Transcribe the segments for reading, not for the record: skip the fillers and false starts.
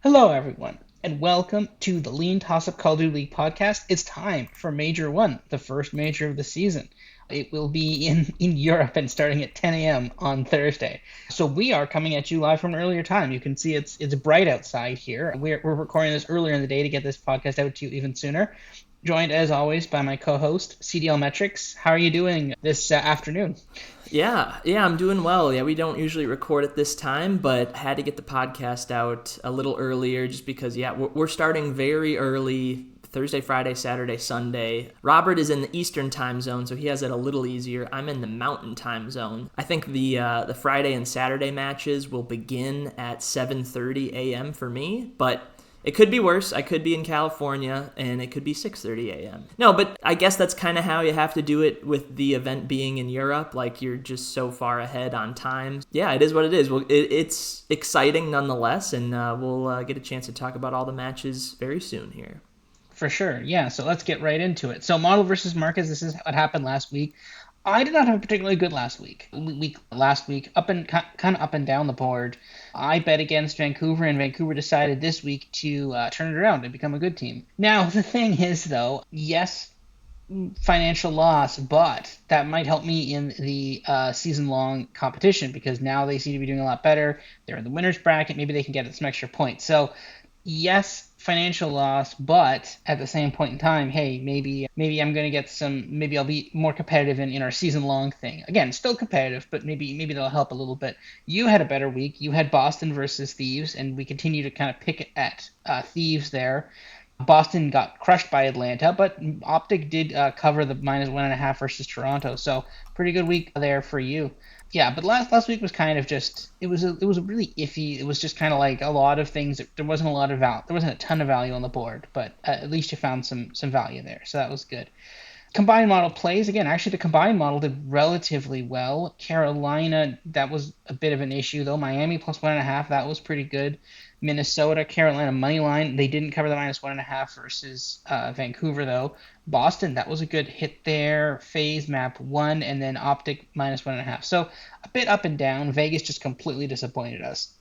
Hello, everyone, and welcome to the LeanTossup Call of Duty League podcast. It's time for Major 1, the first major of the season. It will be in Europe and starting at 10 a.m. on Thursday. So we are coming at you live from an earlier time. You can see it's bright outside here. We're recording this earlier in the day to get this podcast out to you even sooner. Joined, as always, by my co-host, CDLMetrics. How are you doing this afternoon? Yeah, I'm doing well. Yeah, we don't usually record at this time, but had to get the podcast out a little earlier just because, we're starting very early Thursday, Friday, Saturday, Sunday. Robert is in the Eastern time zone, so he has it a little easier. I'm in the Mountain time zone. I think the Friday and Saturday matches will begin at 7:30 a.m. for me, but it could be worse. I could be in California, and it could be 6:30 a.m. No, but I guess that's kind of how you have to do it with the event being in Europe. Like, you're just so far ahead on time. Yeah, it is what it is. Well, it's exciting nonetheless, and we'll get a chance to talk about all the matches very soon here. For sure, yeah. So let's get right into it. So Model versus Marcus, this is what happened last week. I did not have a particularly good last week. Last week, kind of up and down the board. I bet against Vancouver, and Vancouver decided this week to turn it around and become a good team. Now the thing is, though, yes, financial loss, but that might help me in the season-long competition because now they seem to be doing a lot better. They're in the winners bracket. Maybe they can get some extra points. So yes, financial loss, but at the same point in time, hey, maybe I'm gonna get maybe I'll be more competitive in our season long thing. Again, still competitive, but maybe that'll help a little bit. You had a better week. You had Boston versus Thieves, and we continue to kind of pick at Thieves there. Boston got crushed by Atlanta, but Optic did cover the -1.5 versus Toronto, so pretty good week there for you. Yeah, but last week was kind of just it was really iffy. It was just kind of like a lot of things. There wasn't a lot of value. There wasn't a ton of value on the board, but at least you found some value there, so that was good. Combined model plays again. Actually, the combined model did relatively well. Carolina, that was a bit of an issue though. Miami +1.5, that was pretty good. Minnesota, Carolina money line. They didn't cover the -1.5 versus Vancouver though. Boston, that was a good hit there. FaZe map 1, and then Optic -1.5. So a bit up and down. Vegas just completely disappointed us.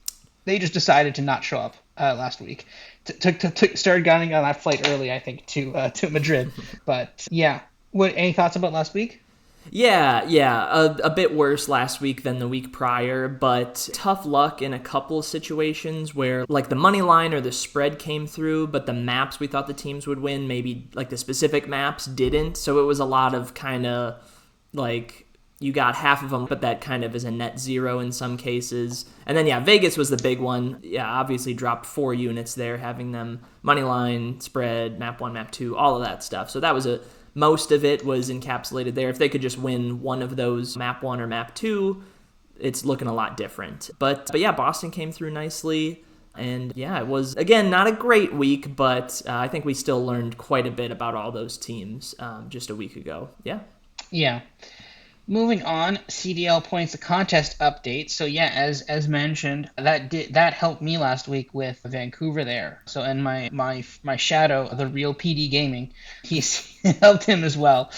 They just decided to not show up last week. Started getting on that flight early, I think, to Madrid. But yeah, any thoughts about last week? Yeah, a bit worse last week than the week prior, but tough luck in a couple of situations where, like, the money line or the spread came through, but the maps we thought the teams would win, maybe, like, the specific maps didn't, so it was a lot of kind of, like, you got half of them, but that kind of is a net zero in some cases. And then, yeah, Vegas was the big one. Yeah, obviously dropped 4 units there, having them money line, spread, map 1, map 2, all of that stuff. So that was most of it was encapsulated there. If they could just win one of those, map 1 or map 2, it's looking a lot different. But yeah, Boston came through nicely. And yeah, it was, again, not a great week, but I think we still learned quite a bit about all those teams just a week ago. Yeah. Yeah. Moving on, CDL points of contest update. So yeah, as mentioned, that helped me last week with Vancouver there. So and my shadow, the real PD Gaming, he's helped him as well.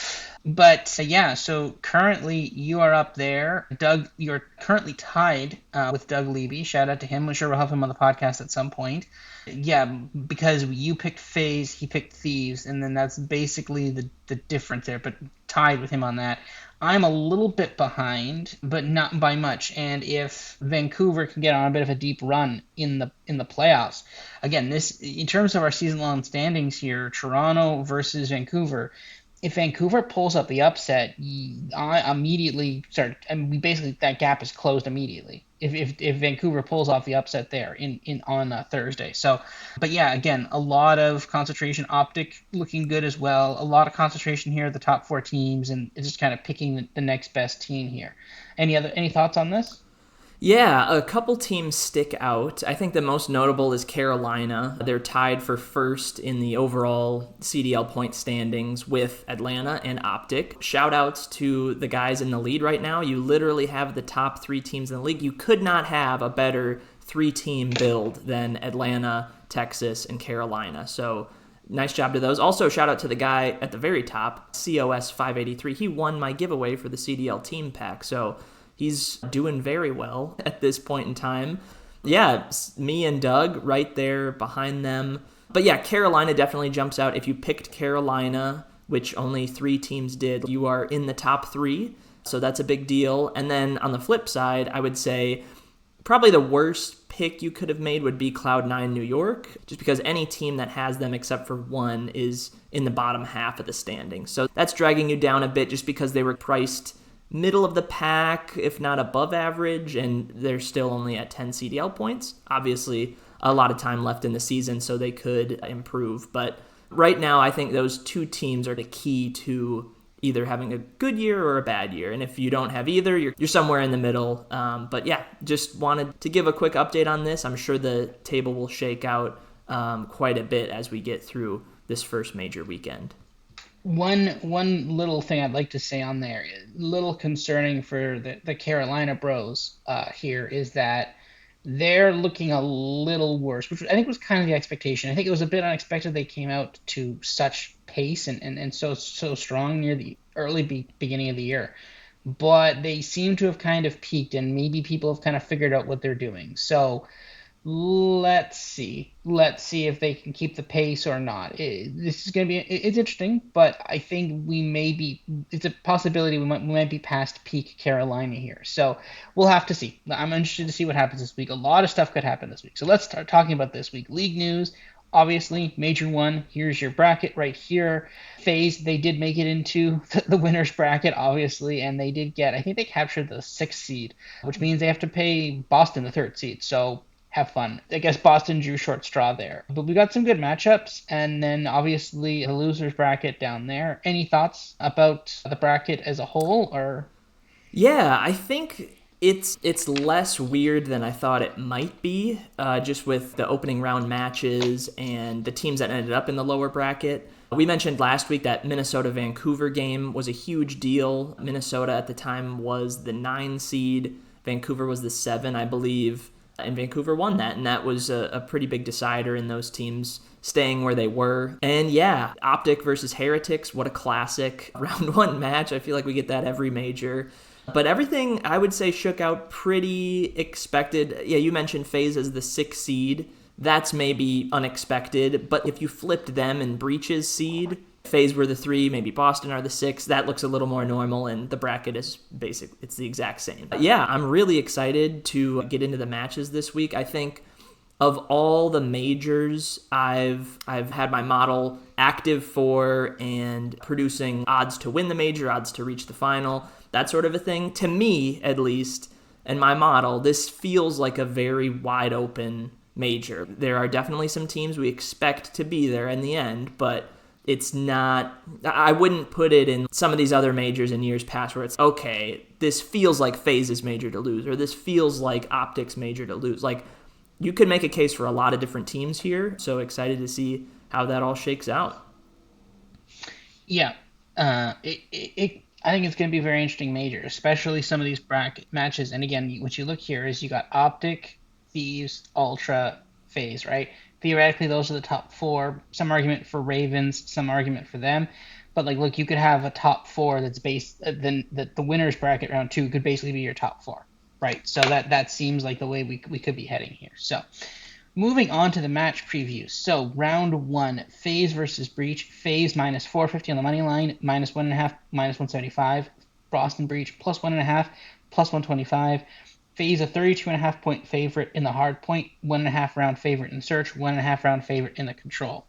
But yeah, so currently you are up there. Doug, you're currently tied with Doug Leby. Shout out to him. I'm sure we'll have him on the podcast at some point. Yeah, because you picked FaZe, he picked Thieves, and then that's basically the difference there, but tied with him on that. I'm a little bit behind, but not by much. And if Vancouver can get on a bit of a deep run in the playoffs, again, this in terms of our season-long standings here, Toronto versus Vancouver. If Vancouver pulls up the upset, I immediately start. I mean, basically that gap is closed immediately. If Vancouver pulls off the upset there on Thursday. So, but yeah, again, a lot of concentration. Optic looking good as well. A lot of concentration here at the top 4 teams, and it's just kind of picking the next best team here. Any thoughts on this? Yeah, a couple teams stick out. I think the most notable is Carolina. They're tied for first in the overall CDL point standings with Atlanta and Optic. Shout outs to the guys in the lead right now. You literally have the top 3 teams in the league. You could not have a better 3-team build than Atlanta, Texas, and Carolina. So nice job to those. Also, shout out to the guy at the very top, COS 583. He won my giveaway for the CDL team pack. So he's doing very well at this point in time. Yeah, me and Doug right there behind them. But yeah, Carolina definitely jumps out. If you picked Carolina, which only 3 teams did, you are in the top 3. So that's a big deal. And then on the flip side, I would say probably the worst pick you could have made would be Cloud9 New York, just because any team that has them except for one is in the bottom half of the standing. So that's dragging you down a bit just because they were priced middle of the pack, if not above average, and they're still only at 10 CDL points. Obviously, a lot of time left in the season, so they could improve. But right now, I think those 2 teams are the key to either having a good year or a bad year. And if you don't have either, you're somewhere in the middle. But yeah, just wanted to give a quick update on this. I'm sure the table will shake out quite a bit as we get through this first major weekend. One little thing I'd like to say on there, a little concerning for the Carolina Bros here is that they're looking a little worse, which I think was kind of the expectation. I think it was a bit unexpected they came out to such pace and so strong near the early beginning of the year. But they seem to have kind of peaked, and maybe people have kind of figured out what they're doing. So let's see. Let's see if they can keep the pace or not. This is going to be it's interesting, but I think we may be. It's a possibility we might be past peak Carolina here. So we'll have to see. I'm interested to see what happens this week. A lot of stuff could happen this week. So let's start talking about this week. League news. Obviously, major one. Here's your bracket right here. FaZe, they did make it into the winner's bracket, obviously, and they did get. I think they captured the 6th seed, which means they have to pay Boston the 3rd seed. So have fun. I guess Boston drew short straw there. But we got some good matchups, and then obviously the losers bracket down there. Any thoughts about the bracket as a whole, or Yeah, I think it's less weird than I thought it might be, just with the opening round matches and the teams that ended up in the lower bracket. We mentioned last week that Minnesota Vancouver game was a huge deal. Minnesota at the time was the 9 seed, Vancouver was the 7, I believe, and Vancouver won that, and that was a pretty big decider in those teams staying where they were. And yeah, Optic versus Heretics, what a classic round 1 match. I feel like we get that every major. But everything, I would say, shook out pretty expected. Yeah, you mentioned FaZe as the 6th seed. That's maybe unexpected. But if you flipped them and Breach's seed, FaZe were the 3, maybe Boston are the 6. That looks a little more normal, and the bracket is basic. It's the exact same. But yeah, I'm really excited to get into the matches this week. I think of all the majors I've had my model active for and producing odds to win the major, odds to reach the final, that sort of a thing, to me at least, and my model, this feels like a very wide open major. There are definitely some teams we expect to be there in the end, but it's not, I wouldn't put it in some of these other majors in years past where it's, okay, this feels like FaZe's major to lose, or this feels like Optic's major to lose. Like, you could make a case for a lot of different teams here, so excited to see how that all shakes out. yeah, I think it's going to be a very interesting major, especially some of these bracket matches. And again, what you look here is you got Optic, Thieves, Ultra, FaZe, right? Theoretically, those are the top 4. Some argument for Ravens, some argument for them. But like, look, you could have a top 4 that's based. Then the winners bracket round 2 could basically be your top 4, right? So that seems like the way we could be heading here. So moving on to the match previews. So round 1, FaZe versus Breach. FaZe minus 450 on the money line, minus 1.5, minus 175. Boston Breach plus 1.5, plus 125. FaZe a 32.5 point favorite in the hard point, 1.5 round favorite in search, 1.5 round favorite in the control.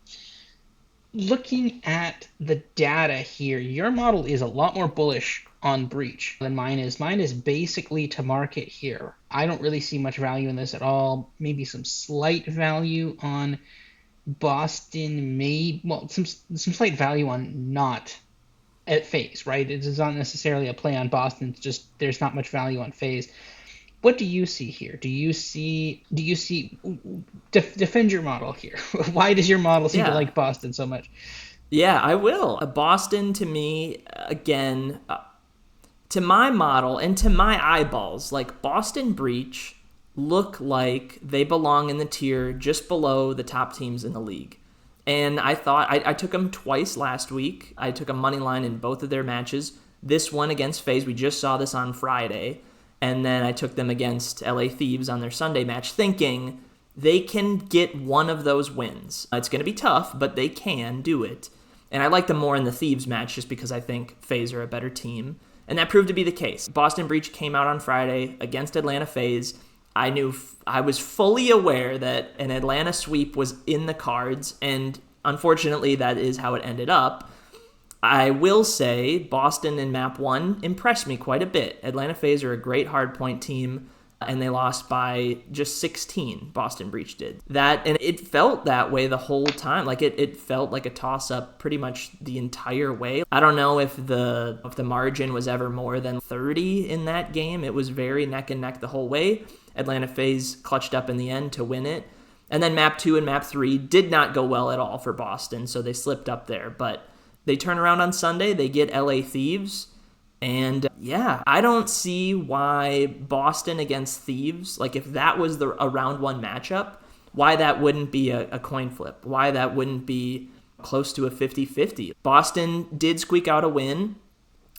Looking at the data here, your model is a lot more bullish on Breach than mine is. Mine is basically to market here. I don't really see much value in this at all. Maybe some slight value on Boston, maybe, well, some slight value on not at FaZe, right? It is not necessarily a play on Boston. It's just there's not much value on FaZe. What do you see here? Do you see defend your model here? Why does your model seem to Yeah. like Boston so much? Yeah, I will. Boston, to me, again, to my model and to my eyeballs, like Boston Breach look like they belong in the tier just below the top teams in the league. And I thought I took them twice last week. I took a money line in both of their matches. This one against FaZe, we just saw this on Friday. And then I took them against LA Thieves on their Sunday match, thinking they can get one of those wins. It's going to be tough, but they can do it. And I like them more in the Thieves match just because I think FaZe are a better team. And that proved to be the case. Boston Breach came out on Friday against Atlanta FaZe. I was fully aware that an Atlanta sweep was in the cards, and unfortunately, that is how it ended up. I will say Boston in map 1 impressed me quite a bit. Atlanta FaZe are a great hardpoint team, and they lost by just 16. Boston Breach did that, and it felt that way the whole time. Like it felt like a toss-up pretty much the entire way. I don't know if the margin was ever more than 30 in that game. It was very neck and neck the whole way. Atlanta FaZe clutched up in the end to win it, and then map 2 and map 3 did not go well at all for Boston, so they slipped up there. But they turn around on Sunday, they get LA Thieves. And yeah, I don't see why Boston against Thieves, like if that was a round 1 matchup, why that wouldn't be a coin flip, why that wouldn't be close to a 50-50. Boston did squeak out a win.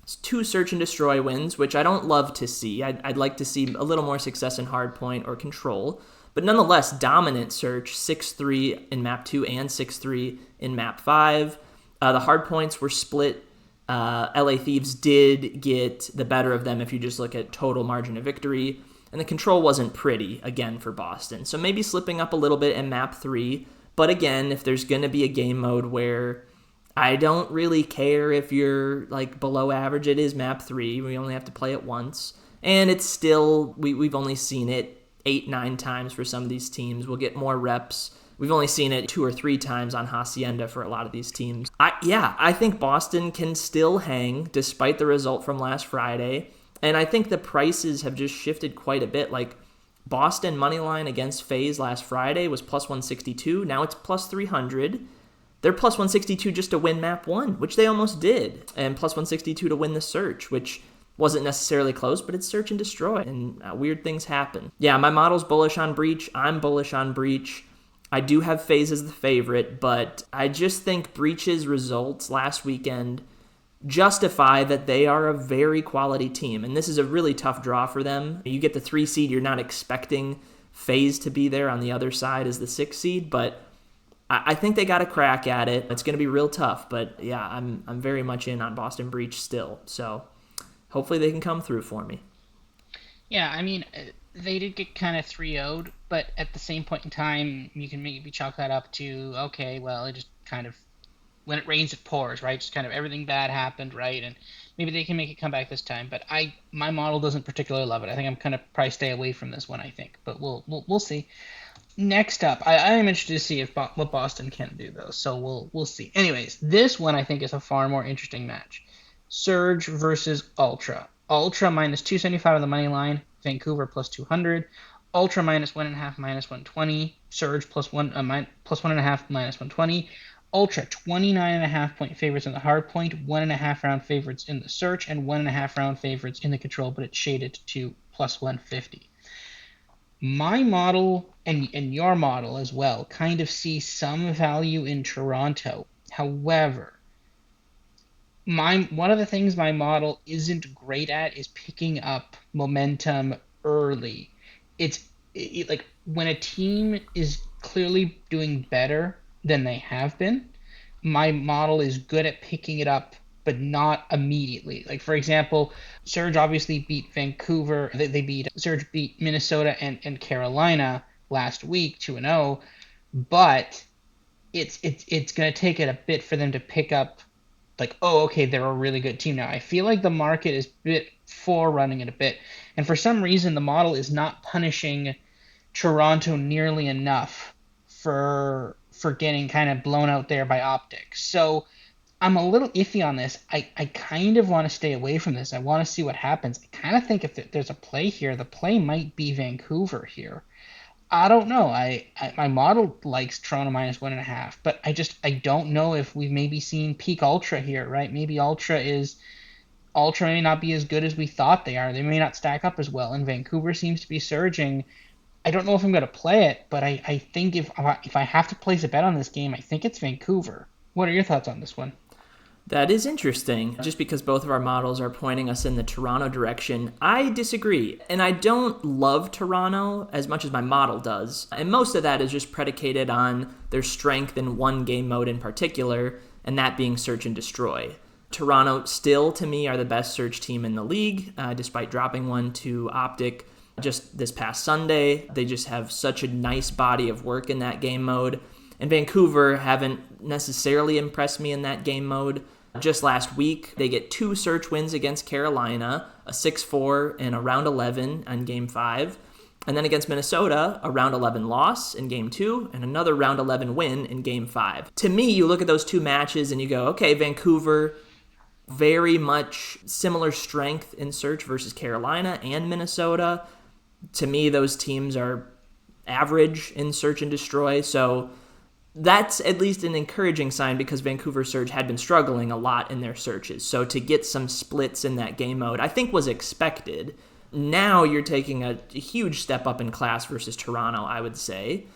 It's 2 search and destroy wins, which I don't love to see. I'd like to see a little more success in hardpoint or control. But nonetheless, dominant search, 6-3 in map 2 and 6-3 in map 5. The hardpoints were split. LA Thieves did get the better of them if you just look at total margin of victory. And the control wasn't pretty, again, for Boston. So maybe slipping up a little bit in map 3. But again, if there's going to be a game mode where I don't really care if you're like below average, it is map 3. We only have to play it once. And it's still, we've only seen it 8-9 times for some of these teams. We'll get more reps. We've only seen it 2 or 3 times on Hacienda for a lot of these teams. I think Boston can still hang despite the result from last Friday. And I think the prices have just shifted quite a bit. Like Boston moneyline against FaZe last Friday was plus 162. Now it's plus 300. They're plus 162 just to win map 1, which they almost did. And plus 162 to win the search, which wasn't necessarily close, but it's search and destroy. And weird things happen. Yeah, my model's bullish on Breach. I'm bullish on Breach. I do have FaZe as the favorite, but I just think Breach's results last weekend justify that they are a very quality team. And this is a really tough draw for them. You get the 3 seed, you're not expecting FaZe to be there on the other side as the 6 seed, but I think they got a crack at it. It's going to be real tough, but yeah, I'm very much in on Boston Breach still. So hopefully they can come through for me. Yeah, I mean, they did get kind of 3-0'd, but at the same point in time, you can maybe chalk that up to, okay, well, it just kind of, when it rains, it pours, right? Just kind of everything bad happened, right? And maybe they can make it come back this time, but my model doesn't particularly love it. I think I'm kind of probably stay away from this one, I think, but we'll see. Next up, I am interested to see if what Boston can do, though, so we'll see. Anyways, this one I think is a far more interesting match. Surge versus Ultra. Ultra minus 275 on the money line. Vancouver plus 200. Ultra minus 1.5 minus 120. Surge plus 1.5 minus 120. Ultra 29.5 point favorites in the hard point, 1.5 round favorites in the search, and 1.5 round favorites in the control, but it's shaded to plus 150. My model and your model as well kind of see some value in Toronto. However, one of the things my model isn't great at is picking up momentum early. Like when a team is clearly doing better than they have been, my model is good at picking it up, but not immediately. Like for example, Surge obviously beat Vancouver. Surge beat Minnesota and Carolina last week 2-0, but it's going to take it a bit for them to pick up, like, oh, okay, they're a really good team now. I feel like the market is a bit forerunning it a bit. And for some reason, the model is not punishing Toronto nearly enough for getting kind of blown out there by optics. So I'm a little iffy on this. I kind of want to stay away from this. I want to see what happens. I kind of think if there's a play here, the play might be Vancouver here. I don't know. My model likes Toronto minus 1.5, but I don't know if we've maybe seen peak Ultra here, right? Maybe Ultra may not be as good as we thought they are. They may not stack up as well, and Vancouver seems to be surging. I don't know if I'm going to play it, but I think if I have to place a bet on this game, I think it's Vancouver. What are your thoughts on this one? That is interesting. Just because both of our models are pointing us in the Toronto direction, I disagree. And I don't love Toronto as much as my model does. And most of that is just predicated on their strength in one game mode in particular, and that being Search and Destroy. Toronto still, to me, are the best search team in the league, despite dropping one to Optic just this past Sunday. They just have such a nice body of work in that game mode. And Vancouver haven't necessarily impressed me in that game mode. Just last week, they get 2 search wins against Carolina, a 6-4 and a round 11 on game 5. And then against Minnesota, a round 11 loss in game 2 and another round 11 win in game 5. To me, you look at those 2 matches and you go, okay, Vancouver, very much similar strength in search versus Carolina and Minnesota. To me, those teams are average in search and destroy. So that's at least an encouraging sign because Vancouver Surge had been struggling a lot in their searches. So to get some splits in that game mode, I think was expected. Now you're taking a huge step up in class versus Toronto, I would say.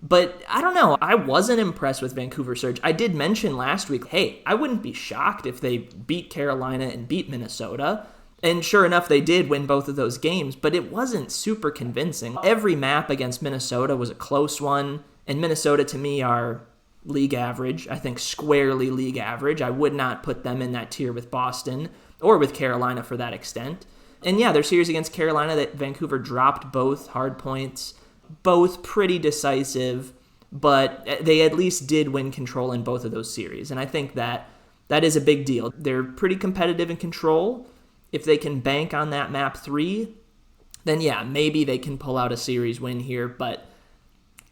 But I don't know. I wasn't impressed with Vancouver Surge. I did mention last week, hey, I wouldn't be shocked if they beat Carolina and beat Minnesota. And sure enough, they did win both of those games, but it wasn't super convincing. Every map against Minnesota was a close one. And Minnesota, to me, are league average. I think squarely league average. I would not put them in that tier with Boston or with Carolina for that extent. And yeah, their series against Carolina that Vancouver dropped both hard points, both pretty decisive, but they at least did win control in both of those series. And I think that is a big deal. They're pretty competitive in control. If they can bank on that map 3, then yeah, maybe they can pull out a series win here, but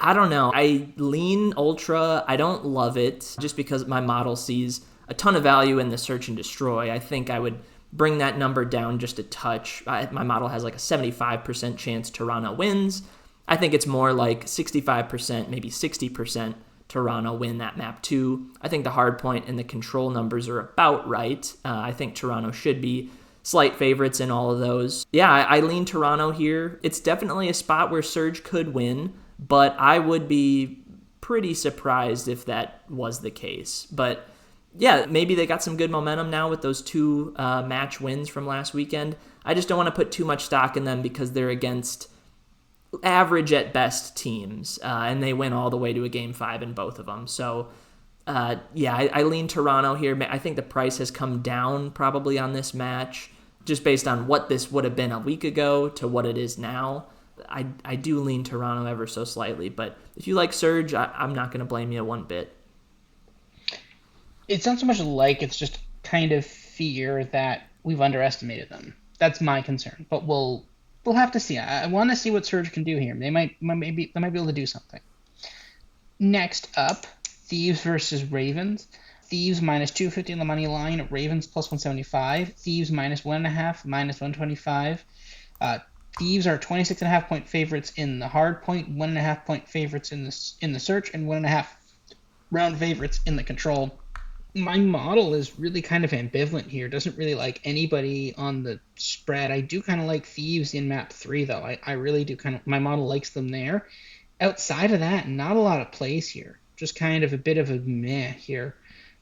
I don't know. I lean Ultra. I don't love it just because my model sees a ton of value in the search and destroy. I think I would bring that number down just a touch. My model has like a 75% chance Toronto wins. I think it's more like 65%, maybe 60% Toronto win that map too. I think the hard point and the control numbers are about right. I think Toronto should be slight favorites in all of those. Yeah, I lean Toronto here. It's definitely a spot where Surge could win, but I would be pretty surprised if that was the case. But yeah, maybe they got some good momentum now with those 2 match wins from last weekend. I just don't want to put too much stock in them because they're against average at best teams, and they win all the way to a game 5 in both of them. So yeah, I lean Toronto here. I think the price has come down probably on this match just based on what this would have been a week ago to what it is now. I do lean Toronto ever so slightly, but if you like Surge, I'm not going to blame you one bit. It's not so much like it's just kind of fear that we've underestimated them. That's my concern, but we'll have to see. I want to see what Surge can do here. They might be able to do something. Next up, Thieves versus Ravens. Thieves minus 250 on the money line. Ravens plus 175. Thieves minus 1.5, minus 125. Thieves are 26.5 point favorites in the hard point, 1.5 point favorites in the search, and 1.5 round favorites in the control. My model is really kind of ambivalent here. Doesn't really like anybody on the spread. I do kind of like Thieves in map 3 though. I really do my model likes them there. Outside of that, not a lot of plays here. Just kind of a bit of a meh here.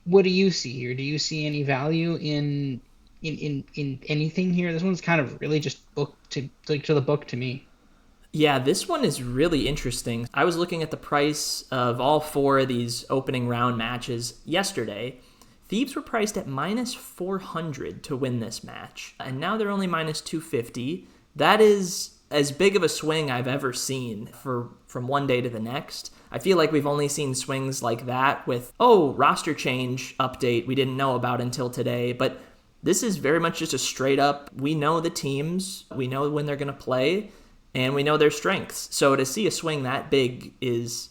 What do you see here? Do you see any value in anything here? This one's kind of really just book to the book to me. Yeah, this one is really interesting. I was looking at the price of all 4 of these opening round matches yesterday. Thieves were priced at minus 400 to win this match, and now they're only minus 250. That is as big of a swing I've ever seen from one day to the next. I feel like we've only seen swings like that with, roster change update we didn't know about until today, but this is very much just a straight up, we know the teams, we know when they're going to play, and we know their strengths. So to see a swing that big is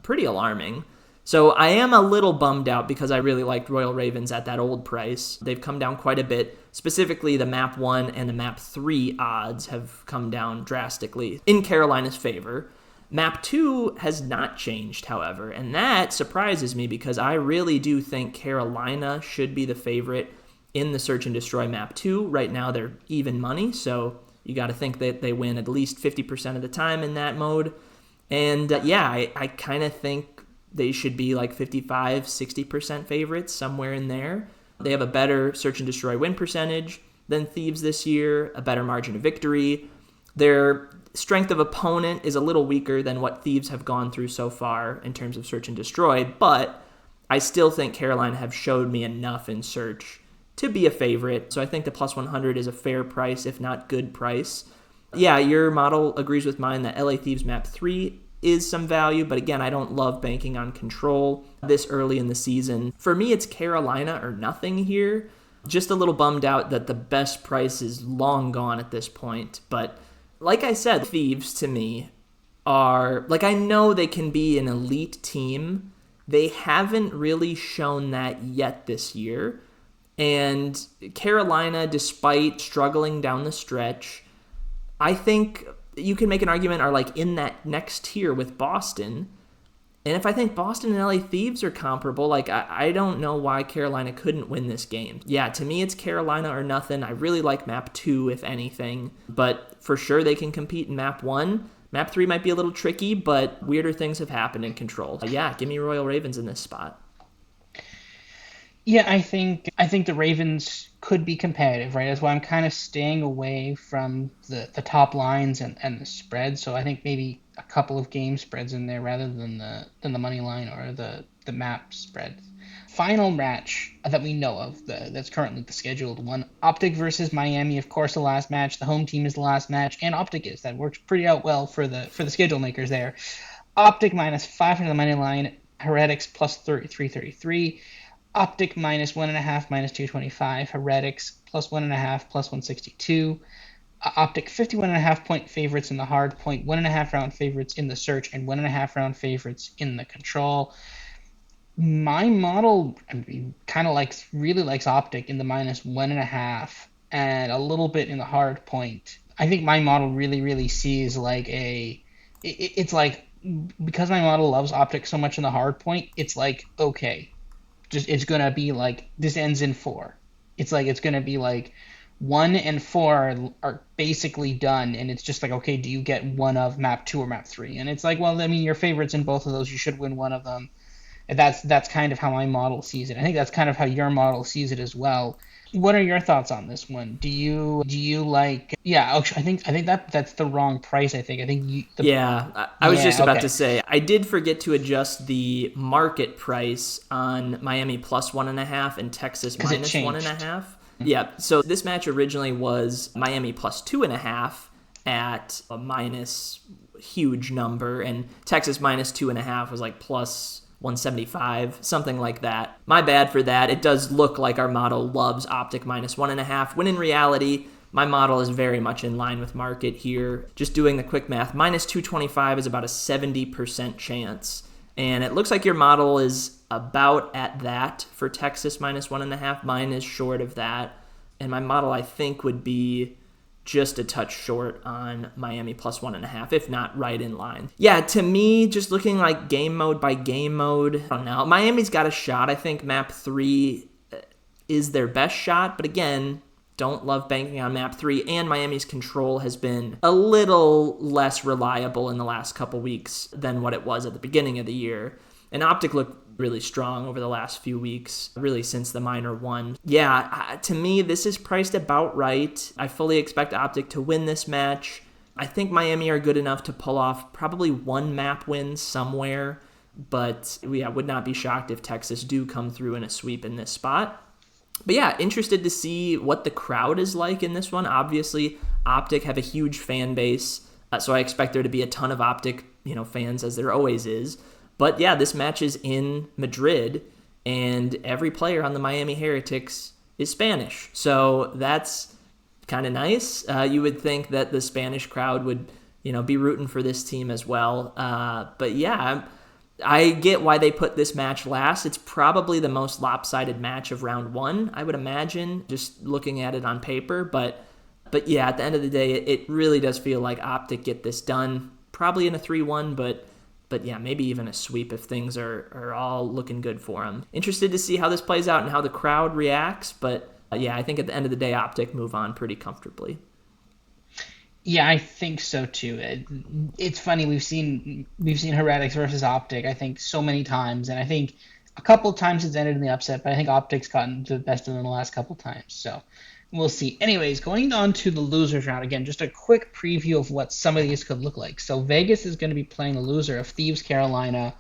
pretty alarming. So I am a little bummed out because I really liked Royal Ravens at that old price. They've come down quite a bit. Specifically, the map 1 and the map 3 odds have come down drastically in Carolina's favor. Map 2 has not changed, however, and that surprises me because I really do think Carolina should be the favorite in the Search and Destroy map 2. Right now, they're even money, so you got to think that they win at least 50% of the time in that mode. And I kind of think they should be like 55-60% favorites, somewhere in there. They have a better search and destroy win percentage than Thieves this year, a better margin of victory. Their strength of opponent is a little weaker than what Thieves have gone through so far in terms of search and destroy, but I still think Carolina have showed me enough in search to be a favorite. So I think the plus 100 is a fair price, if not good price. Yeah, your model agrees with mine that LA Thieves map 3 is some value, but again, I don't love banking on control this early in the season. For me, it's Carolina or nothing here. Just a little bummed out that the best price is long gone at this point. But like I said, Thieves to me are, like, I know they can be an elite team. They haven't really shown that yet this year. And Carolina, despite struggling down the stretch, I think you can make an argument are like in that next tier with Boston. And if I think Boston and LA Thieves are comparable, like I don't know why Carolina couldn't win this game. Yeah, to me it's Carolina or nothing. I really like map 2 if anything, but for sure they can compete in map 1. Map 3 might be a little tricky, but weirder things have happened in control. Yeah, give me Royal Ravens in this spot. Yeah, I think the Ravens could be competitive, right? That's why I'm kind of staying away from the top lines and the spread. So I think maybe a couple of game spreads in there rather than the money line or the map spread. Final match that we know of, that's currently the scheduled one. Optic versus Miami, of course, the last match. The home team is the last match, and Optic is. That works pretty out well for the schedule makers there. Optic minus 500 on the money line. Heretics plus 33.33. Optic minus 1.5, minus 225. Heretics plus 1.5, plus 162. Optic 51.5 point favorites in the hard point, 1.5 round favorites in the search, and 1.5 round favorites in the control. My model kind of really likes Optic in the minus 1.5 and a little bit in the hard point. I think my model really sees like it's like, because my model loves Optic so much in the hard point, it's like, okay, just it's gonna be like this ends in 4. It's like it's gonna be like 1 and 4 are basically done, and it's just like, okay, do you get one of map 2 or map 3? And it's like, well, I mean, your favorites in both of those, you should win one of them. And that's kind of how my model sees it. I think that's kind of how your model sees it as well. What are your thoughts on this one? Do you like? Yeah, I think that's the wrong price. I think Yeah, I was just yeah, about to okay, say, I did forget to adjust the market price on Miami plus 1.5 and Texas because it minus changed. 1.5. Yeah, so this match originally was Miami plus 2.5 at a minus huge number, and Texas minus 2.5 was like plus 175, something like that. My bad for that. It does look like our model loves Optic minus 1.5, when in reality, my model is very much in line with market here. Just doing the quick math, minus 225 is about a 70% chance. And it looks like your model is about at that for Texas minus 1.5. Mine is short of that. And my model, I think, would be just a touch short on Miami plus 1.5, if not right in line. Yeah, to me, just looking like game mode by game mode, I don't know. Miami's got a shot. I think map 3 is their best shot, but again, don't love banking on map 3, and Miami's control has been a little less reliable in the last couple weeks than what it was at the beginning of the year. And Optic looked really strong over the last few weeks, really since the minor one. Yeah, to me, this is priced about right. I fully expect Optic to win this match. I think Miami are good enough to pull off probably one map win somewhere, but yeah, would not be shocked if Texas do come through in a sweep in this spot. But yeah, interested to see what the crowd is like in this one. Obviously, Optic have a huge fan base, so I expect there to be a ton of Optic, fans, as there always is. But yeah, this match is in Madrid, and every player on the Miami Heretics is Spanish. So that's kind of nice. You would think that the Spanish crowd would, be rooting for this team as well. But yeah, I get why they put this match last. It's probably the most lopsided match of round 1, I would imagine, just looking at it on paper. But yeah, at the end of the day, it really does feel like Optic get this done, probably in a 3-1, but yeah, maybe even a sweep if things are all looking good for them. Interested to see how this plays out and how the crowd reacts, but yeah, I think at the end of the day, Optic move on pretty comfortably. Yeah, I think so too. It's funny we've seen Heretics versus Optic I think so many times, and I think a couple times it's ended in the upset, but I think Optic's gotten the best of them the last couple times. So we'll see. Anyways, going on to the losers round again, just a quick preview of what some of these could look like. So Vegas is going to be playing the loser of Thieves Carolina.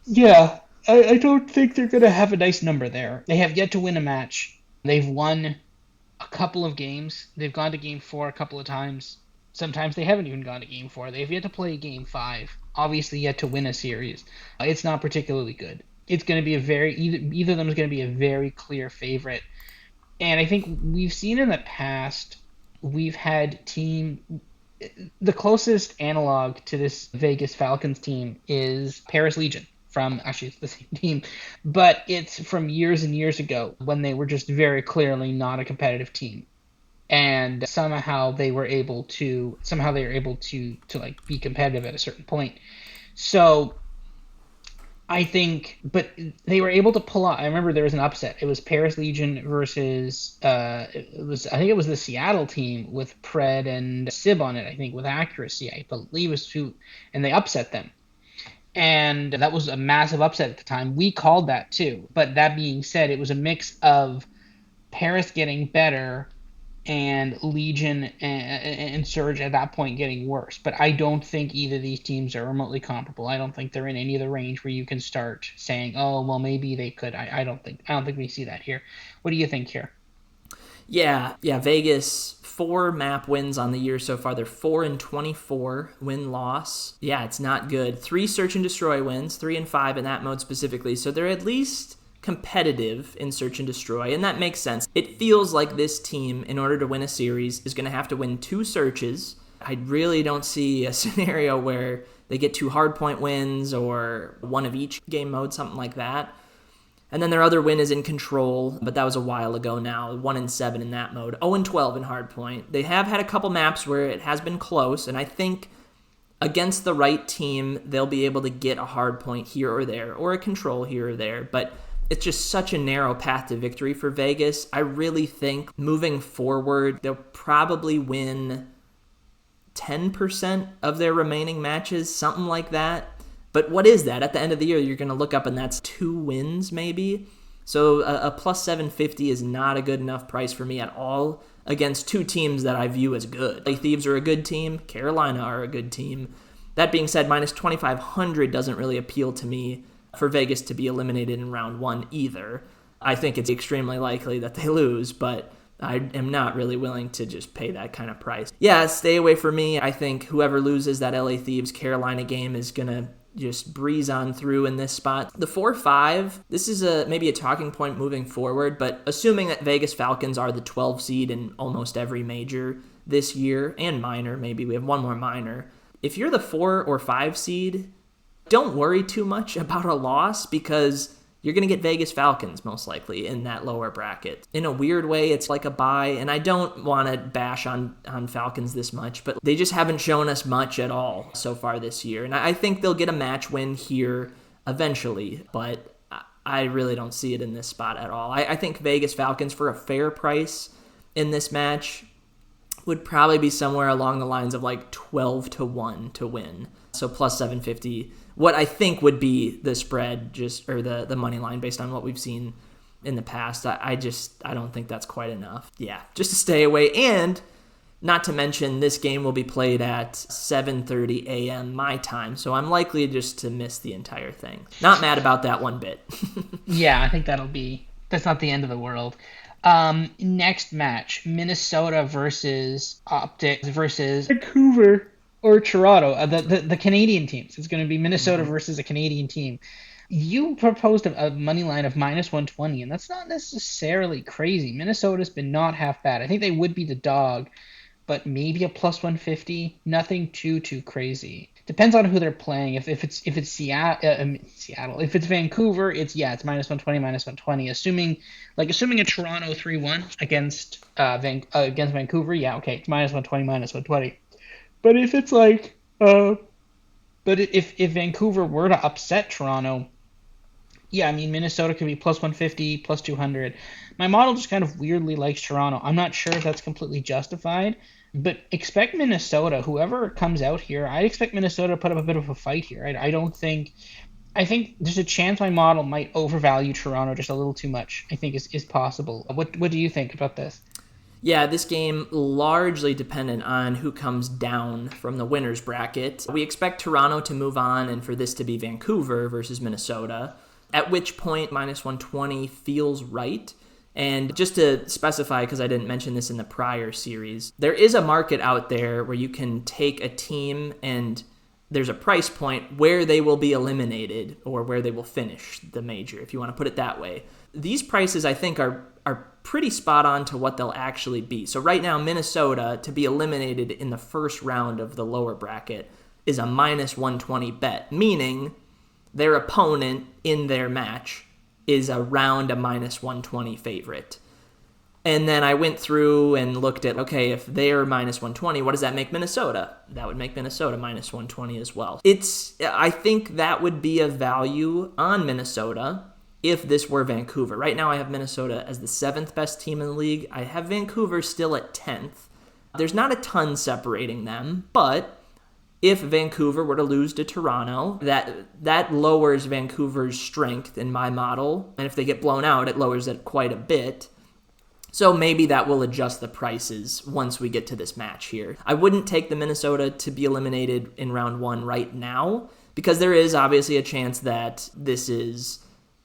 Yeah, I don't think they're going to have a nice number there. They have yet to win a match. They've won a couple of games. They've gone to game four a couple of times. Sometimes they haven't even gone to game four. They've yet to play game five. Obviously, yet to win a series. It's not particularly good. It's going to be a very either of them is going to be a very clear favorite. And I think we've seen in the past we've had team the closest analog to this Vegas Falcons team is Paris Legion from actually it's the same team, but it's from years and years ago when they were just very clearly not a competitive team. And somehow they were able to like be competitive at a certain point. So I think, but they were able to pull out. I remember there was an upset. It was Paris Legion versus I think it was the Seattle team with Pred and Sib on it. I think with accuracy, I believe it was two, and they upset them. And that was a massive upset at the time. We called that too. But that being said, it was a mix of Paris getting better and Legion and Surge at that point getting worse. But I don't think either of these teams are remotely comparable. I don't think they're in any of the range where you can start saying, "Oh, well, maybe they could." I don't think we see that here. What do you think here? Yeah. Vegas 4 map wins on the year so far. They're 4-24 win loss. Yeah, it's not good. 3 search and destroy wins, 3-5 in that mode specifically. So they're at least competitive in search and destroy, and that makes sense. It feels like this team, in order to win a series, is going to have to win 2 searches. I really don't see a scenario where they get 2 hardpoint wins or one of each game mode, something like that. And then their other win is in control, but that was a while ago now. 1-7 in that mode. 0-12 in hardpoint. They have had a couple maps where it has been close, and I think against the right team, they'll be able to get a hardpoint here or there, or a control here or there. But it's just such a narrow path to victory for Vegas. I really think moving forward, they'll probably win 10% of their remaining matches, something like that. But what is that? At the end of the year, you're going to look up and that's 2 wins maybe. So a plus 750 is not a good enough price for me at all against 2 teams that I view as good. Like Thieves are a good team, Carolina are a good team. That being said, minus 2,500 doesn't really appeal to me for Vegas to be eliminated in round 1 either. I think it's extremely likely that they lose, but I am not really willing to just pay that kind of price. Yeah, stay away from me. I think whoever loses that LA Thieves Carolina game is going to just breeze on through in this spot. The 4-5, this is maybe a talking point moving forward, but assuming that Vegas Falcons are the 12 seed in almost every major this year, and minor, maybe we have one more minor. If you're the 4 or 5 seed, don't worry too much about a loss because you're going to get Vegas Falcons most likely in that lower bracket. In a weird way, it's like a bye, and I don't want to bash on Falcons this much, but they just haven't shown us much at all so far this year. And I think they'll get a match win here eventually, but I really don't see it in this spot at all. I think Vegas Falcons for a fair price in this match would probably be somewhere along the lines of like 12-1 to win. So plus 750, what I think would be the spread, just or the money line based on what we've seen in the past. I don't think that's quite enough. Yeah, just to stay away. And not to mention this game will be played at 7:30 a.m. my time, so I'm likely just to miss the entire thing. Not mad about that one bit. Yeah, I think that's not the end of the world. Next match, Minnesota versus Optic versus Vancouver or Toronto. The Canadian teams. It's going to be Minnesota Mm-hmm. versus a Canadian team. You proposed a money line of minus 120, and that's not necessarily crazy. Minnesota's been not half bad. I think they would be the dog, but maybe a plus 150. Nothing too crazy. Depends on who they're playing. If it's Seattle, if it's Vancouver, it's minus 120, minus 120. Assuming a Toronto 3-1 against Vancouver, yeah, okay, it's minus 120, minus 120. But if it's like but if Vancouver were to upset Toronto, yeah, I mean Minnesota could be plus 150, plus 200. My model just kind of weirdly likes Toronto. I'm not sure if that's completely justified, But expect Minnesota, whoever comes out here, I expect Minnesota to put up a bit of a fight here. I don't think I think there's a chance my model might overvalue Toronto just a little too much. I think is possible. What do you think about this? Yeah, this game largely dependent on who comes down from the winners bracket. We expect Toronto to move on and for this to be Vancouver versus Minnesota, at which point minus 120 feels right. And just to specify, because I didn't mention this in the prior series, there is a market out there where you can take a team and there's a price point where they will be eliminated or where they will finish the major, if you want to put it that way. These prices, I think, are pretty spot on to what they'll actually be. So right now, Minnesota, to be eliminated in the first round of the lower bracket, is a minus 120 bet, meaning their opponent in their match is around a minus 120 favorite. And then I went through and looked at, okay, if they're minus 120, what does that make Minnesota? That would make Minnesota minus 120 as well. I think that would be a value on Minnesota if this were Vancouver. Right now I have Minnesota as the 7th best team in the league. I have Vancouver still at 10th. There's not a ton separating them, but if Vancouver were to lose to Toronto, that lowers Vancouver's strength in my model. And if they get blown out, it lowers it quite a bit. So maybe that will adjust the prices once we get to this match here. I wouldn't take the Minnesota to be eliminated in round one right now because there is obviously a chance that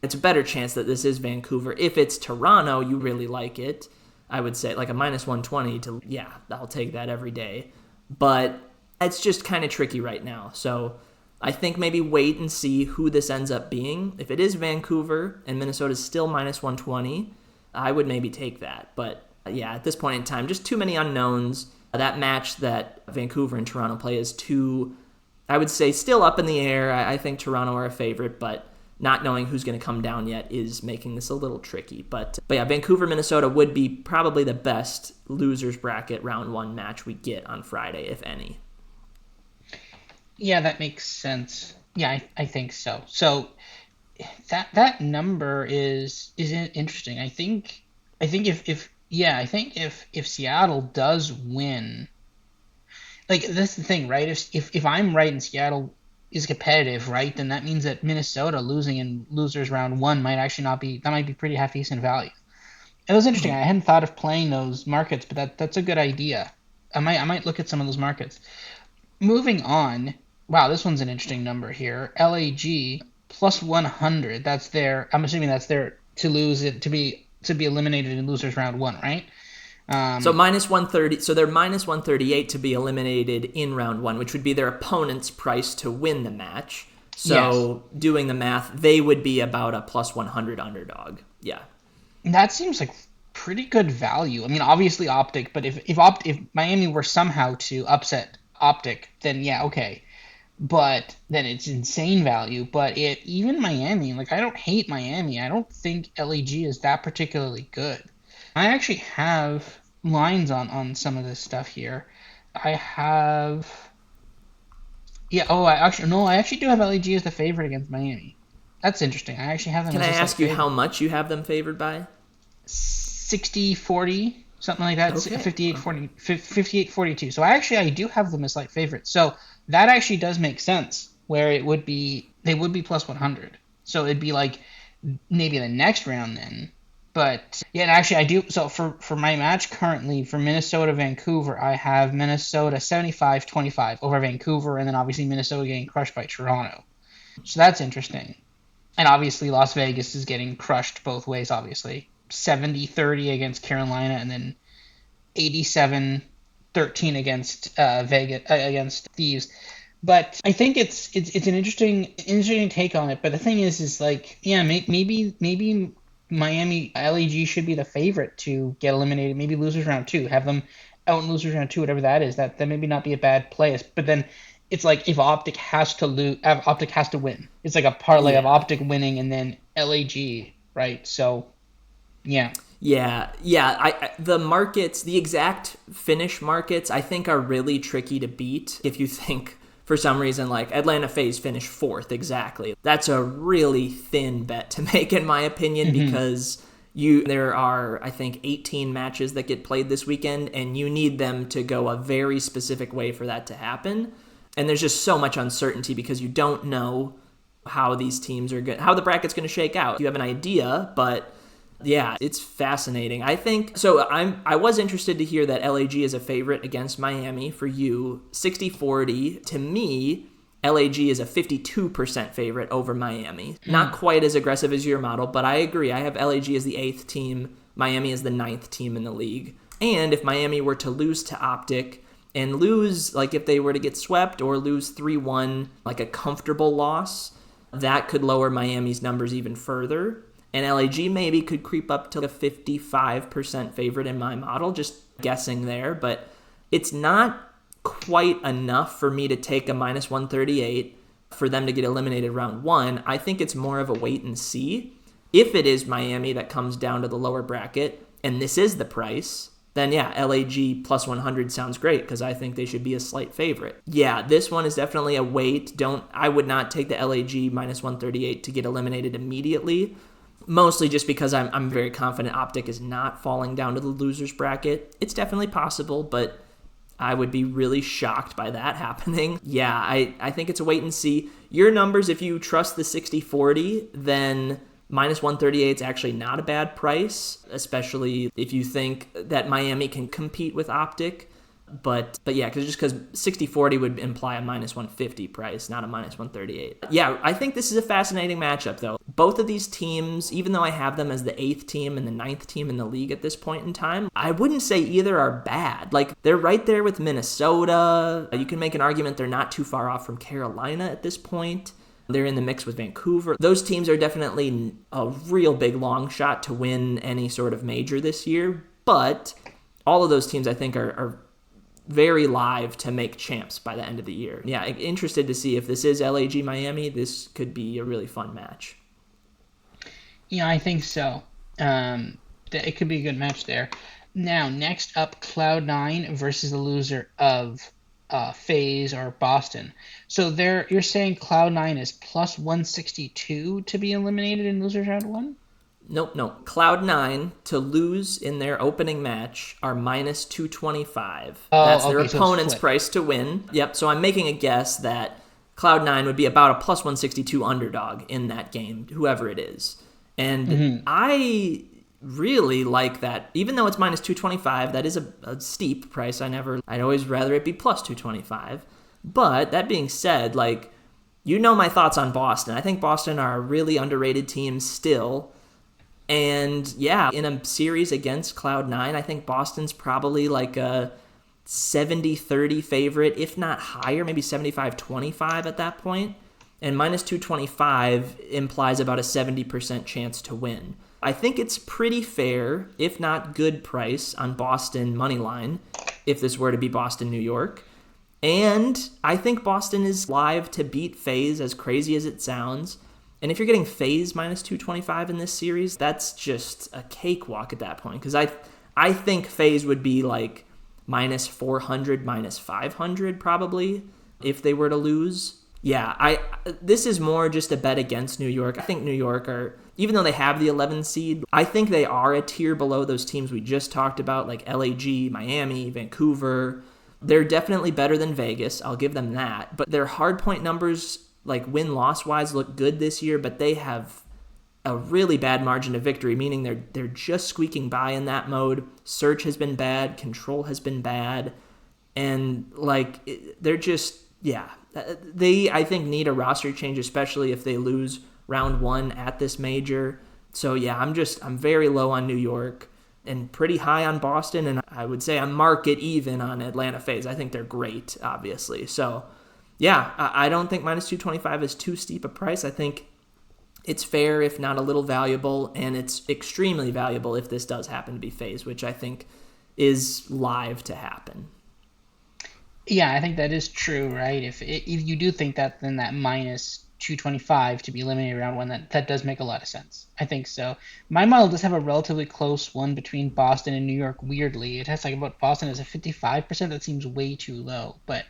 it's a better chance that this is Vancouver. If it's Toronto, you really like it. I would say like a minus 120 to, yeah, I'll take that every day. But it's just kind of tricky right now. So I think maybe wait and see who this ends up being. If it is Vancouver and Minnesota's still minus 120, I would maybe take that. But yeah, at this point in time, just too many unknowns. That match that Vancouver and Toronto play is too, I would say, still up in the air. I think Toronto are a favorite, but not knowing who's going to come down yet is making this a little tricky. But yeah, Vancouver, Minnesota would be probably the best losers bracket round one match we get on Friday, if any. Yeah, that makes sense. Yeah, I think so. So that number is interesting. I think if yeah, I think if Seattle does win, like that's the thing, right? If I'm right and Seattle is competitive, right, then that means that Minnesota losing in losers round one might actually not be that might be pretty half decent value. It was interesting. I hadn't thought of playing those markets, but that's a good idea. I might look at some of those markets. Moving on. Wow, this one's an interesting number here. LAG plus 100. That's their. I'm assuming that's their to lose it to be eliminated in losers round one, right? So Um, minus 130. So they're minus 138 to be eliminated in round one, which would be their opponent's price to win the match. yes, So doing the math, they would be about a plus 100 underdog. Yeah. that seems like pretty good value. I mean, obviously Optic, but if Miami were somehow to upset Optic, then yeah, okay. But then it's insane value. But even Miami, like I don't hate Miami. I don't think LAG is that particularly good. I actually have lines on some of this stuff here. I have yeah. Oh, I actually do have LAG as the favorite against Miami. That's interesting. I actually have them Can as I a slight ask you how favorite. much you have them favored by? 60-40, something like that. Okay. 58-40, 58-42. So I do have them as slight favorites. So that actually does make sense where they would be plus 100. So it'd be like maybe the next round then. But yeah, actually I do. So for my match currently for Minnesota Vancouver, I have Minnesota 75-25 over Vancouver, and then obviously Minnesota getting crushed by Toronto. So that's interesting. And obviously Las Vegas is getting crushed both ways, obviously. 70-30 against Carolina, and then 87-13 against Vegas against Thieves. But I think it's an interesting take on it. But the thing is like yeah, maybe Miami LAG should be the favorite to get eliminated. Maybe losers round two, have them out in losers round two, whatever that is. That maybe not be a bad play. But then it's like if Optic has to lose, Optic has to win. It's like a parlay of Yeah. Optic winning and then LAG, right? So yeah. Yeah. The markets, the exact finish markets, I think are really tricky to beat. If you think for some reason like Atlanta FaZe finished fourth exactly, that's a really thin bet to make in my opinion Hmm. because There are, I think, 18 matches that get played this weekend, and you need them to go a very specific way for that to happen. And there's just so much uncertainty because you don't know how these teams are going, how the bracket's going to shake out. You have an idea, but yeah, it's fascinating. I think so. I was interested to hear that LAG is a favorite against Miami for you. 60-40 to me. LAG is a 52% favorite over Miami. Not quite as aggressive as your model, but I agree. I have LAG as the 8th team. Miami is the 9th team in the league. And if Miami were to lose to Optic and lose, like if they were to get swept or lose 3-1, like a comfortable loss, that could lower Miami's numbers even further. And LAG maybe could creep up to a 55% favorite in my model, just guessing there. But it's not quite enough for me to take a minus 138 for them to get eliminated round one. I think it's more of a wait and see. If it is Miami that comes down to the lower bracket, and this is the price, then yeah, LAG plus 100 sounds great because I think they should be a slight favorite. Yeah, this one is definitely a wait. I would not take the LAG minus 138 to get eliminated immediately. Mostly just because I'm very confident Optic is not falling down to the losers bracket. It's definitely possible, but I would be really shocked by that happening. Yeah, I think it's a wait and see. Your numbers, if you trust the 60-40, then minus 138 is actually not a bad price, especially if you think that Miami can compete with Optic. But yeah, because 60-40 would imply a minus 150 price, not a minus 138. Yeah, I think this is a fascinating matchup, though. Both of these teams, even though I have them as the 8th team and the 9th team in the league at this point in time, I wouldn't say either are bad. Like, they're right there with Minnesota. You can make an argument they're not too far off from Carolina at this point. They're in the mix with Vancouver. Those teams are definitely a real big long shot to win any sort of major this year. But all of those teams, I think, are very live to make champs by the end of the year. Yeah, interested to see if this is LAG Miami. This could be a really fun match. Yeah, I think so. It could be a good match there. Now, next up, Cloud9 versus the loser of FaZe or Boston. So you're saying Cloud9 is plus 162 to be eliminated in losers round one? Nope. Cloud9 to lose in their opening match are minus 225. That's Oh, their okay, so it's opponent's flipped. price to win. Yep, so I'm making a guess that Cloud9 would be about a plus 162 underdog in that game, whoever it is. And I really like that. Even though it's minus 225, that is a steep price. I'd always rather it be plus 225. But that being said, like, you know my thoughts on Boston. I think Boston are a really underrated team still. And yeah, in a series against Cloud9, I think Boston's probably like a 70-30 favorite, if not higher, maybe 75-25 at that point. And minus 225 implies about a 70% chance to win. I think it's pretty fair, if not good price, on Boston money line, if this were to be Boston, New York. And I think Boston is live to beat FaZe, as crazy as it sounds. And if you're getting FaZe minus 225 in this series, that's just a cakewalk at that point. Because I think FaZe would be like minus 400, minus 500 probably if they were to lose. Yeah, this is more just a bet against New York. I think New York are, even though they have the 11 seed, I think they are a tier below those teams we just talked about, like LAG, Miami, Vancouver. They're definitely better than Vegas. I'll give them that. But their hardpoint numbers, like win-loss wise, look good this year, but they have a really bad margin of victory, meaning they're just squeaking by in that mode. Search has been bad, control has been bad, and like they're just, yeah, they, I think, need a roster change, especially if they lose round one at this major. So yeah, I'm very low on New York and pretty high on Boston, and I would say I'm market even on Atlanta FaZe. I think they're great, obviously. So yeah, I don't think minus 225 is too steep a price. I think it's fair, if not a little valuable, and it's extremely valuable if this does happen to be FaZe, which I think is live to happen. Yeah, I think that is true, right? If you do think that, then that minus 225 to be eliminated round one, that does make a lot of sense. I think so. My model does have a relatively close one between Boston and New York, weirdly. It has like about Boston as a 55%. That seems way too low, but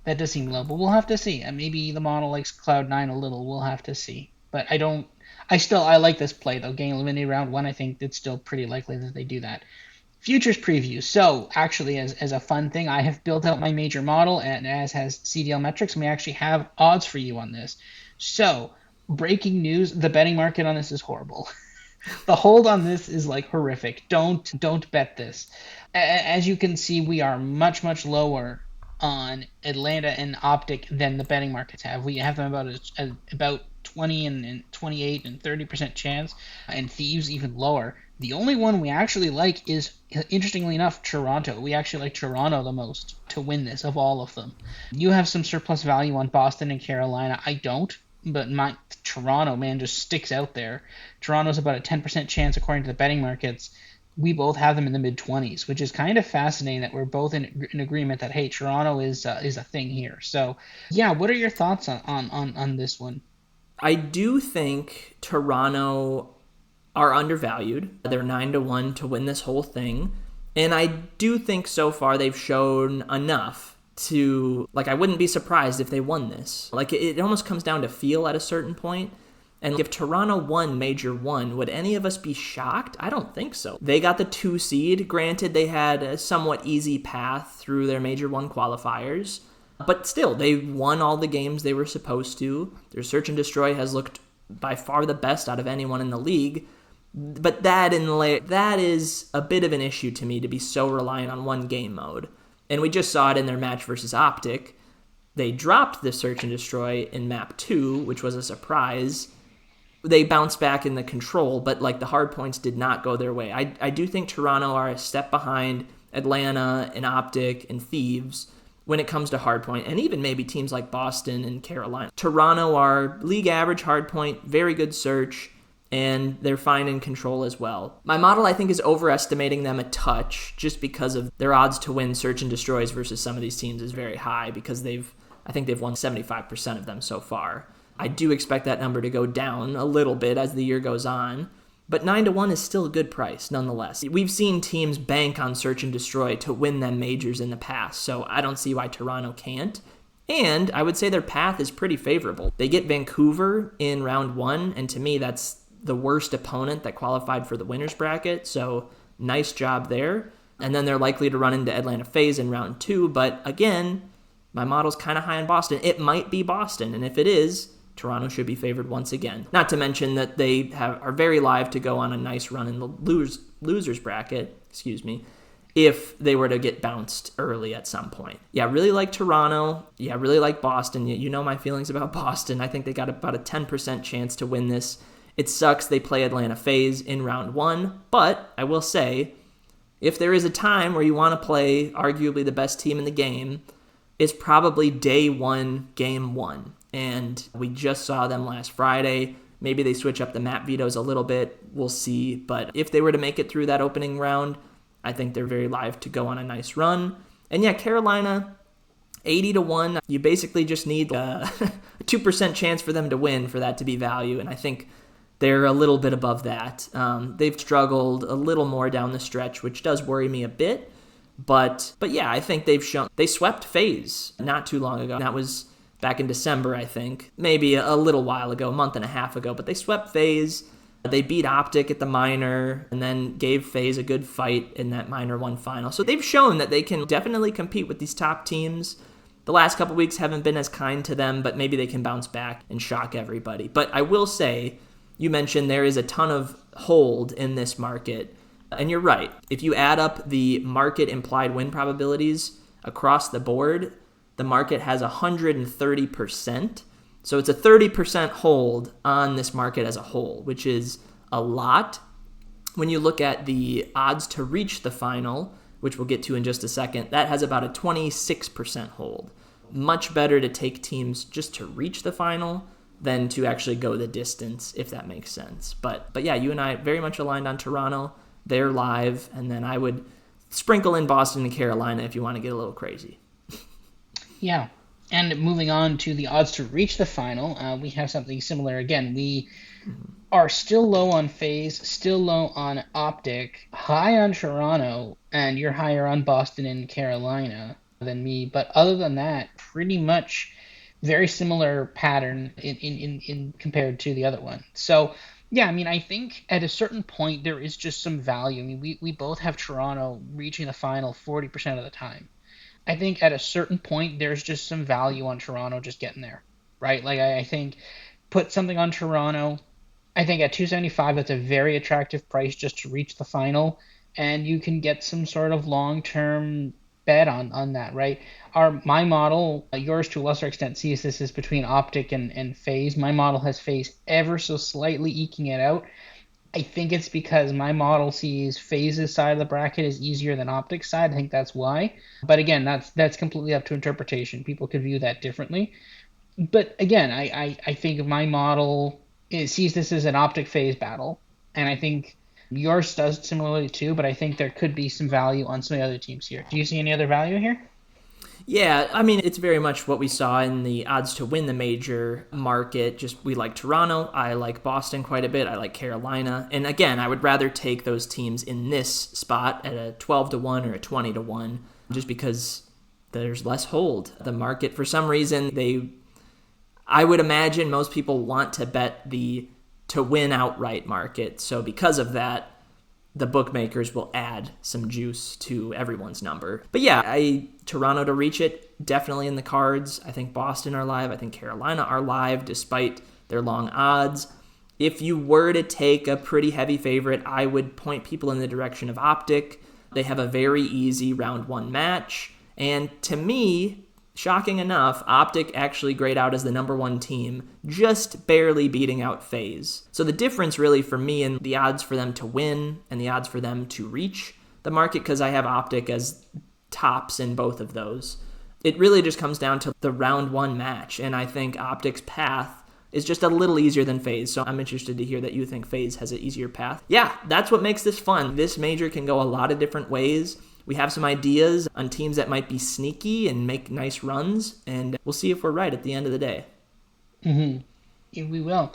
that does seem low. But we'll have to see. Maybe the model likes Cloud9 a little. We'll have to see. But I like this play though. Getting eliminated round one, I think it's still pretty likely that they do that. Futures preview. So actually, as a fun thing, I have built out my major model, and as has CDLMetrics, and we actually have odds for you on this. So breaking news: the betting market on this is horrible. The hold on this is like horrific. Don't bet this. As you can see, we are much lower on Atlanta and Optic than the betting markets have. We have them about 20 and 28 and 30% chance, and Thieves even lower. The only one we actually like is, interestingly enough, Toronto. We actually like Toronto the most to win this of all of them. You have some surplus value on Boston and Carolina. I don't, but my Toronto, man, just sticks out there. Toronto's about a 10% chance according to the betting markets. We both have them in the mid 20s, which is kind of fascinating that we're both in agreement that, hey, Toronto is a thing here. So yeah, what are your thoughts on this one? I do think Toronto are undervalued. They're 9-1 to win this whole thing. And I do think so far they've shown enough to, like, I wouldn't be surprised if they won this. Like, it almost comes down to feel at a certain point. And if Toronto won Major 1, would any of us be shocked? I don't think so. They got the 2 seed. Granted, they had a somewhat easy path through their Major 1 qualifiers. But still, they won all the games they were supposed to. Their Search and Destroy has looked by far the best out of anyone in the league. But that is a bit of an issue to me, to be so reliant on one game mode. And we just saw it in their match versus Optic. They dropped the Search and Destroy in map 2, which was a surprise. They bounced back in the control, but like the hard points did not go their way. I do think Toronto are a step behind Atlanta and Optic and Thieves when it comes to hardpoint, and even maybe teams like Boston and Carolina. Toronto are league average hardpoint, very good search, and they're fine in control as well. My model, I think, is overestimating them a touch just because of their odds to win Search and Destroys versus some of these teams is very high because I think they've won 75% of them so far. I do expect that number to go down a little bit as the year goes on, but 9-1 is still a good price nonetheless. We've seen teams bank on Search and Destroy to win them majors in the past, so I don't see why Toronto can't. And I would say their path is pretty favorable. They get Vancouver in round 1, and to me that's the worst opponent that qualified for the winner's bracket, so nice job there. And then they're likely to run into Atlanta FaZe in round 2, but again, my model's kind of high on Boston. It might be Boston, and if it is, Toronto should be favored once again. Not to mention that they are very live to go on a nice run in the losers bracket, if they were to get bounced early at some point. Yeah, really like Toronto. Yeah, really like Boston. You know my feelings about Boston. I think they got about a 10% chance to win this. It sucks they play Atlanta FaZe in round 1, but I will say, if there is a time where you want to play arguably the best team in the game, it's probably day 1, game 1. And we just saw them last Friday. Maybe they switch up the map vetoes a little bit. We'll see. But if they were to make it through that opening round, I think they're very live to go on a nice run. And yeah, Carolina, 80-1. You basically just need a 2% chance for them to win for that to be value. And I think they're a little bit above that. They've struggled a little more down the stretch, which does worry me a bit. But yeah, I think they swept FaZe not too long ago. That was back in December, I think. Maybe a little while ago, a month and a half ago. But they swept FaZe. They beat Optic at the minor and then gave FaZe a good fight in that minor 1 final. So they've shown that they can definitely compete with these top teams. The last couple weeks haven't been as kind to them, but maybe they can bounce back and shock everybody. But I will say, you mentioned there is a ton of hold in this market. And you're right. If you add up the market implied win probabilities across the board, the market has 130%. So it's a 30% hold on this market as a whole, which is a lot. When you look at the odds to reach the final, which we'll get to in just a second, that has about a 26% hold. Much better to take teams just to reach the final than to actually go the distance, if that makes sense. But yeah, you and I very much aligned on Toronto. They're live, and then I would sprinkle in Boston and Carolina if you want to get a little crazy. Yeah. And moving on to the odds to reach the final, we have something similar again. We are still low on FaZe, still low on Optic, high on Toronto, and you're higher on Boston and Carolina than me. But other than that, pretty much very similar pattern in compared to the other one. So yeah, I mean, I think at a certain point there is just some value. I mean, we both have Toronto reaching the final 40% of the time. I think at a certain point there's just some value on Toronto just getting there, right? Like I think put something on Toronto. I think at 275 that's a very attractive price just to reach the final, and you can get some sort of long-term bet on that, right? Our my model, yours to a lesser extent sees this as between optic and phase. My model has phase ever so slightly eking it out. I think it's because my model sees phases side of the bracket is easier than optic side. I think that's why. But again, that's completely up to interpretation. People could view that differently. But again, I think my model sees this as an optic phase battle, and I think yours does similarly too. But I think there could be some value on some of the other teams here. Do you see any other value here? Yeah, I mean, it's very much what we saw in the odds to win the major market. Just we like Toronto. I like Boston quite a bit. I like Carolina. And again, I would rather take those teams in this spot at a 12 to 1 or a 20 to 1 just because there's less hold. The market, for some reason, I would imagine most people want to bet the to win outright market. So because of that, the bookmakers will add some juice to everyone's number. But yeah, Toronto to reach it, definitely in the cards. I think Boston are live. I think Carolina are live despite their long odds. If you were to take a pretty heavy favorite, I would point people in the direction of Optic. They have a very easy round one match. And to me, shocking enough, Optic actually grayed out as the number one team, just barely beating out FaZe. So the difference really for me in the odds for them to win and the odds for them to reach the market, because I have Optic as tops in both of those, it really just comes down to the round one match. And I think Optic's path is just a little easier than FaZe. So I'm interested to hear that you think FaZe has an easier path. Yeah, that's what makes this fun. This major can go a lot of different ways. We have some ideas on teams that might be sneaky and make nice runs, and we'll see if we're right at the end of the day. Mm-hmm. Yeah, we will.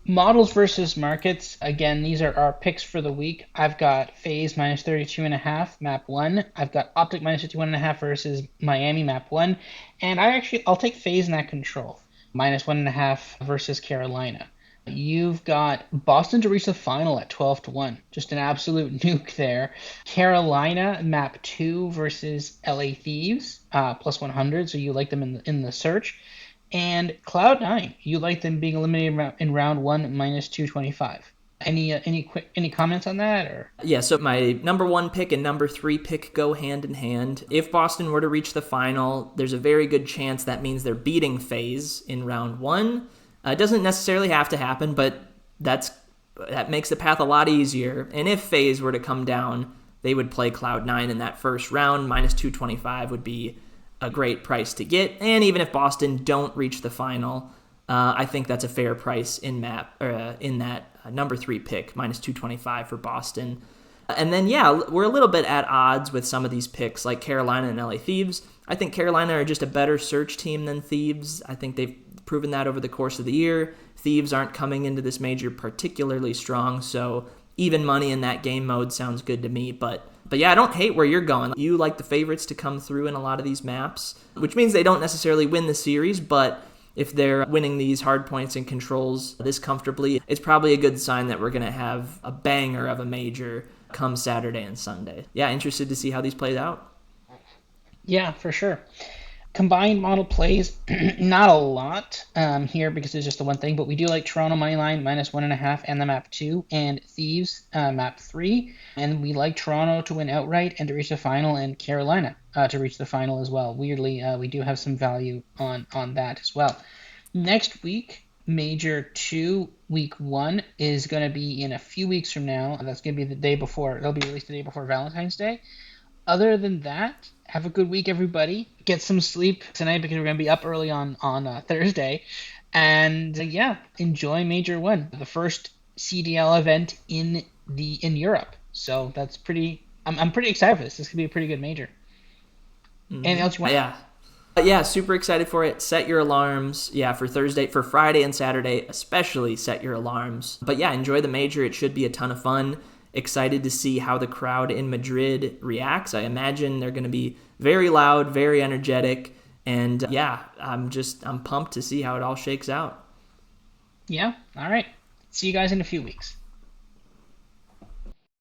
Models versus markets. Again, these are our picks for the week. I've got FaZe minus 32.5, map 1. I've got Optic minus 51.5 versus Miami, map 1. And I'll take FaZe in that control. Minus 1.5 versus Carolina. You've got Boston to reach the final at 12 to 1. Just an absolute nuke there. Carolina, map 2 versus LA Thieves, plus 100. So you like them in the search. And Cloud9, you like them being eliminated in round 1 minus 225. Any comments on that or? Yeah, so my number one pick and number three pick go hand in hand. If Boston were to reach the final, there's a very good chance that means they're beating FaZe in round 1. It doesn't necessarily have to happen, but that makes the path a lot easier. And if FaZe were to come down, they would play Cloud9 in that first round. Minus 225 would be a great price to get. And even if Boston don't reach the final, I think that's a fair price in that number 3 pick, minus 225 for Boston. And then, yeah, we're a little bit at odds with some of these picks, like Carolina and LA Thieves. I think Carolina are just a better search team than Thieves. I think they've proven that over the course of the year. Thieves aren't coming into this major particularly strong, so even money in that game mode sounds good to me. But yeah, I don't hate where you're going. You like the favorites to come through in a lot of these maps, which means they don't necessarily win the series, but if they're winning these hard points and controls this comfortably, it's probably a good sign that we're going to have a banger of a major come Saturday and Sunday. Yeah, interested to see how these played out. Yeah, for sure. Combined model plays, not a lot here because it's just the one thing, but we do like Toronto Moneyline minus 1.5 and the map 2, and Thieves map 3. And we like Toronto to win outright and to reach the final, and Carolina to reach the final as well. Weirdly, we do have some value on that as well. Next week, Major 2, Week 1 is going to be in a few weeks from now. That's going to be the day before. It'll be released the day before Valentine's Day. Other than that, have a good week, everybody. Get some sleep tonight because we're going to be up early on Thursday. And yeah, enjoy Major 1, the first CDL event in Europe. So that's pretty. I'm pretty excited for this. This could be a pretty good major. Mm-hmm. Anything else you want? Yeah, super excited for it. Set your alarms. Yeah, for Friday and Saturday, especially set your alarms. But yeah, enjoy the major. It should be a ton of fun. Excited to see how the crowd in Madrid reacts. I imagine they're going to be very loud, very energetic, And yeah, I'm pumped to see how it all shakes out. Yeah. All right. See you guys in a few weeks.